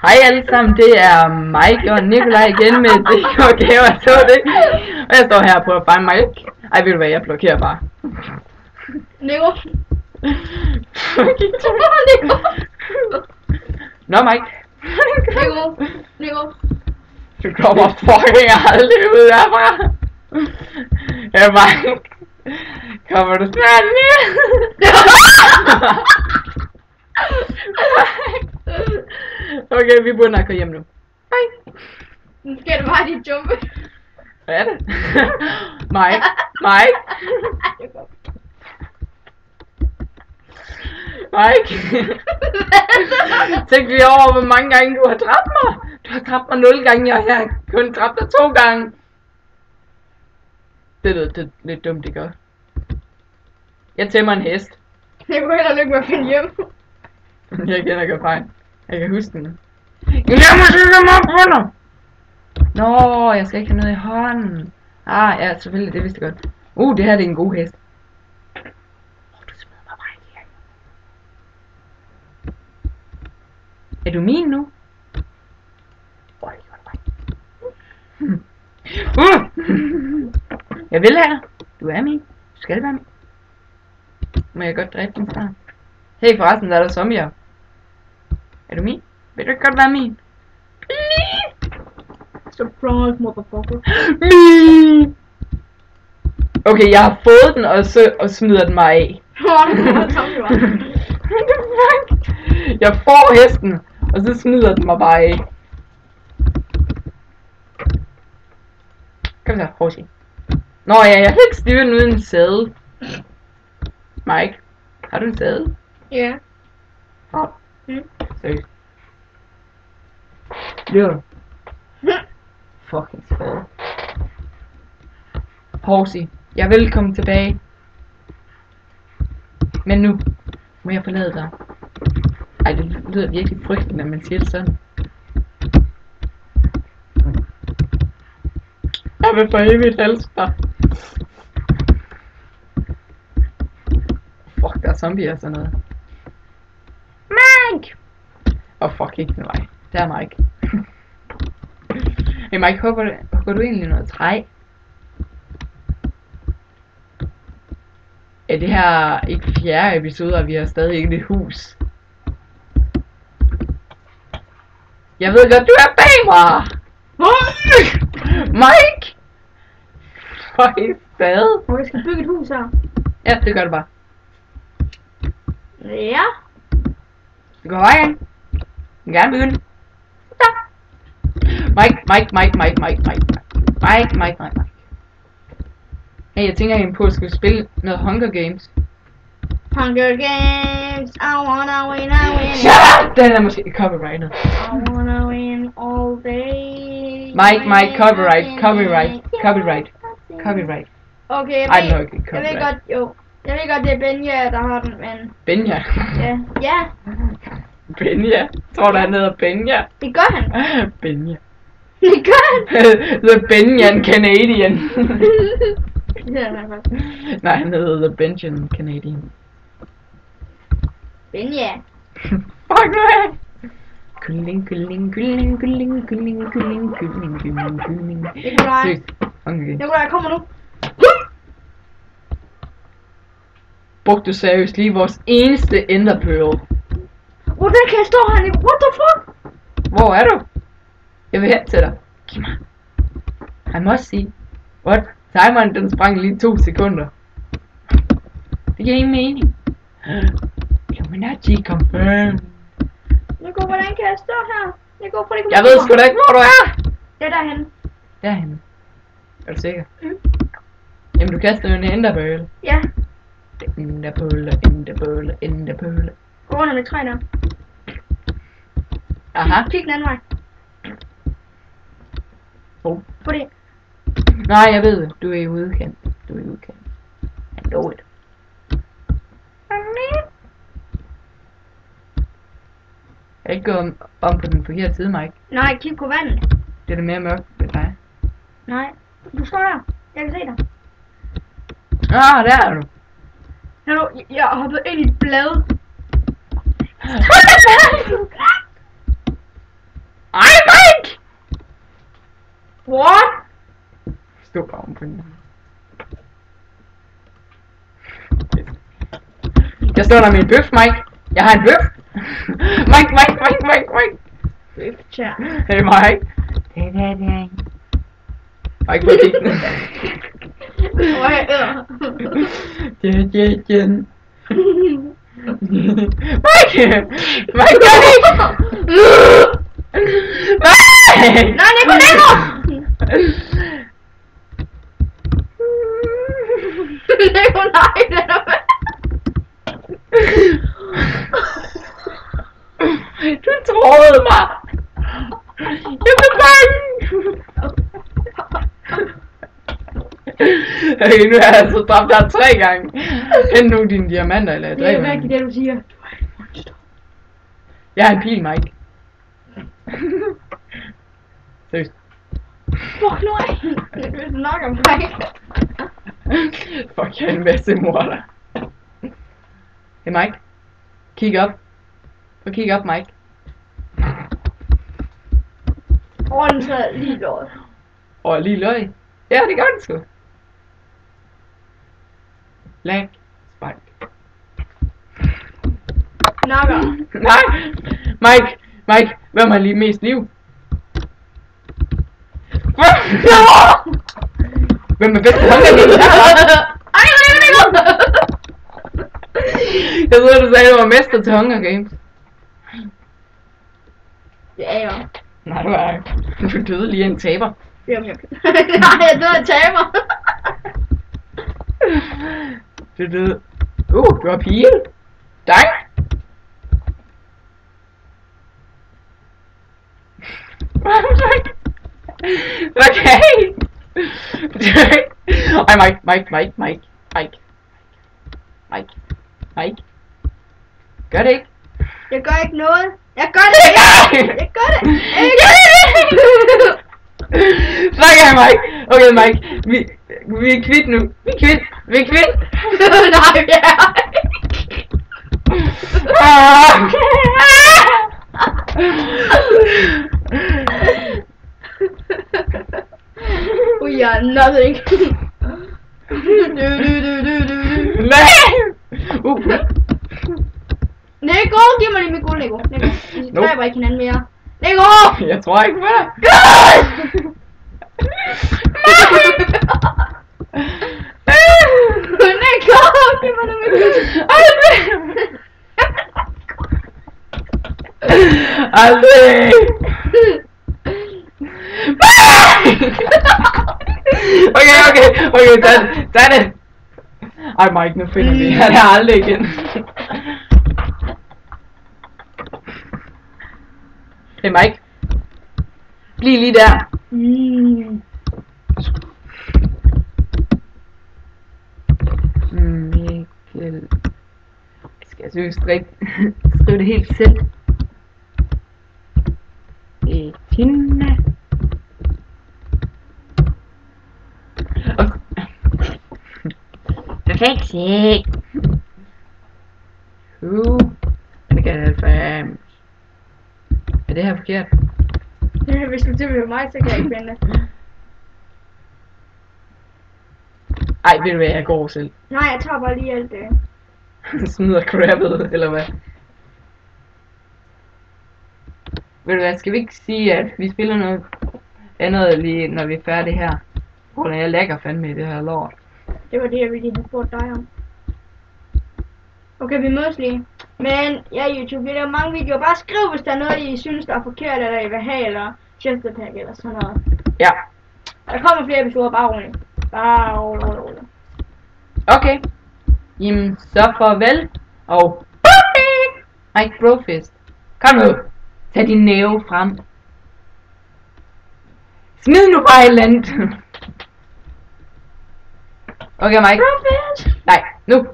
Hej alle sammen, det er Mike og Nikolaj igen med det gaver, så det. Og jeg står her på at fange Mike. Ej, ved du hvad, jeg blokerer bare. Nico. Nå, Mike. Nico. Du kommer fucking aldrig ud herfra. Ja, Mike. Kommer du snart ned? Okay, vi burde nok gå hjem nu. Hej. Nu skal det bare lige jumpe. Hvad er det? Mike. Tænk lige over, hvor mange gange du har dræbt mig. Du har dræbt mig 0 gange, og jeg har kun dræbt dig 2 gange. Det er lidt dumt, det gør. Jeg tæmmer en hest. Jeg kunne heller lykke med at finde hjem. Jeg kender ikke fejl. Jeg kan huske den. Jeg må ikke mig på dig! Nå, jeg skal ikke have noget i hånden. Ah, ja, selvfølgelig, det vidste jeg godt. Det her det er en god hest. Du smider mig bare igen. Er du min nu? Jeg vil have dig. Du er min. Du skal være min. Må jeg godt dræbe din far? Hey, forresten, der er der zombier. Er du min? Vil du ikke godt være min? Please! Surprise, motherfucker. Me! Okay, jeg har fået den, og smider den mig af. Jeg får hesten, og så smider den mig bare af. Kom så, Horsi. Nå ja, jeg kan ikke styre den uden en sæde. Mike, har du en sæde? Ja. Seriøst. Ja. Fucking sæde. Horsi, jeg er velkommen tilbage. Men nu må jeg forlade dig. Ej, det lyder virkelig frygteligt, når man siger det sådan. Jeg vil for evigt elske dig. Fuck, der er zombier og sådan noget. Mike! Fuck, ikke med mig. Det er Mike. Hey Mike, hugger du egentlig noget træ? Er det her ikke 4. episode, og vi har stadig ikke et hus? Jeg ved godt, du er bag mig! Mike! Fucking fad. Og jeg skal bygge et hus her. Ja, det gør du bare. Ja. Det går højere. Jeg vil gerne begynde. Mike. Hey, jeg tænker egentlig på at skulle spille noget Hunger Games. Hunger Games, I wanna win, Shut up! Den er måske copyrighted. I wanna win all day. Mike, copyright. Okay, Ej, det er ikke jeg ved copyright. godt, jo. Jeg ved godt, det er Benja, der har den, men... Benja. Ja. Benja. Tror du, han hedder Benja? Det gør han. Benja. Det gør han. The Benjan Canadian. Det er han faktisk. Nej, han hedder The Benjan Canadian. Benja. Fuck nu af. Kylling. Nikolaj. Seriøst. Okay. Nikolaj, kommer nu. Brugte du seriøst lige vores eneste enderpearl? Hvordan kan jeg stå her? What the fuck? Hvor er du? Jeg vil hen til dig. Giv mig. Han må sige. What? Timeren den sprang lige 2 sekunder. Det giver ingen mening. Illuminati confirmed. Nico, hvordan kan jeg stå her? Nico, prøv lige Jeg ved sgu da ikke hvor du er. Det er derhen. Derhenne. Er du sikker? Jamen du kaster jo en enderpearl. Ja. Enderpearl. Gå under med træ der. Aha. Kig den anden vej. Fordi. Nej, jeg ved det. Du er i udkant. I know it. Jeg ikke gå om på den forkerte side, Mike. Nej, kig på vandet. Det er det mere mørkt ved dig. Nej. Du står der. Jeg kan se dig. Der er du. Hallo, jeg har hoppet ind i et blad. selvfølgelig. Jeg står der med en bøf, Mike. Jeg har en bøf. Mike. Bøftjern. Hey, Mike. Det. Mike, prøv at kigge den. Det. Mike, gør det ikke! Nej, Nico! Nico, nej, det er Du troede mig! Jeg blev bange! Okay, nu har jeg altså dræbt dig 3 gange. Hent nu dine diamanter, eller jeg det er dræber jo ikke dem. det, du siger. Du er et monster. Jeg har en pil, Mike. Seriøst. Fuck nu af. Jeg vil nok om mig. Fuck, jeg er en masse morder. Hey, Mike. Kig op. Prøv kig op, Mike. Den sad lige lort. Lige løg. Ja, det gør den sgu. Lag. Spike. Nakker. Nej! Mike! Hvem har lige mest liv? Hvem er bedst til Hunger Games? Ej, Jeg troede, du sagde, at du var mester til Hunger Games. det er jeg. Nej, du er ikke. Du døde lige af en taber. Nej, jeg døde af taber. Du døde. Du har pige. Dig. Okay. Ej, Mike. Gør det ikke. Jeg gør ikke noget. Jeg gør det ikke. Jeg gør det. Fuck af, Mike. Okay, Mike. Vi er kvitt nu. Vi er kvitt. Nej, vi er. We are nothing. Nej. Nico, giv mig lige min guld, Nico. Vi dræber ikke hinanden mere. Nico! Jeg tror ikke på dig. Nico, giv mig nu min guld. Aldrig. Okay, tag det. Ej, Mike, nu finder vi. Han er aldrig igen. Hey, Mike. Bliv lige der. Mikkel. Skal jeg seriøst skrive det helt selv? Tina. Perfekt. Den kan 90. Er det her forkert? Hvis du tilbyder mig, så kan jeg ikke finde det. Ej, ved du hvad, jeg går selv. Nej, jeg tager bare lige alt det. Smider crabbet, eller hvad? Ved du hvad, skal vi ikke sige, at vi spiller noget andet lige, når vi er færdige her? Hvordan jeg lægger fandme i det her lort. Det var det, jeg ville have spurgt dig om. Okay, vi mødes lige. Men ja, YouTube, vi laver mange videoer. Bare skriv, hvis der er noget, I synes, der er forkert, eller I vil have, eller chestpack, eller sådan noget. Ja. Der kommer flere episoder, bare roligt. Bare roligt. Okay. Jamen, så farvel. Og... Ej, brofist. Kom nu. Tag din næve frem. Smid nu bare et eller andet. Okay, Mike. Brofist! Nej, nu.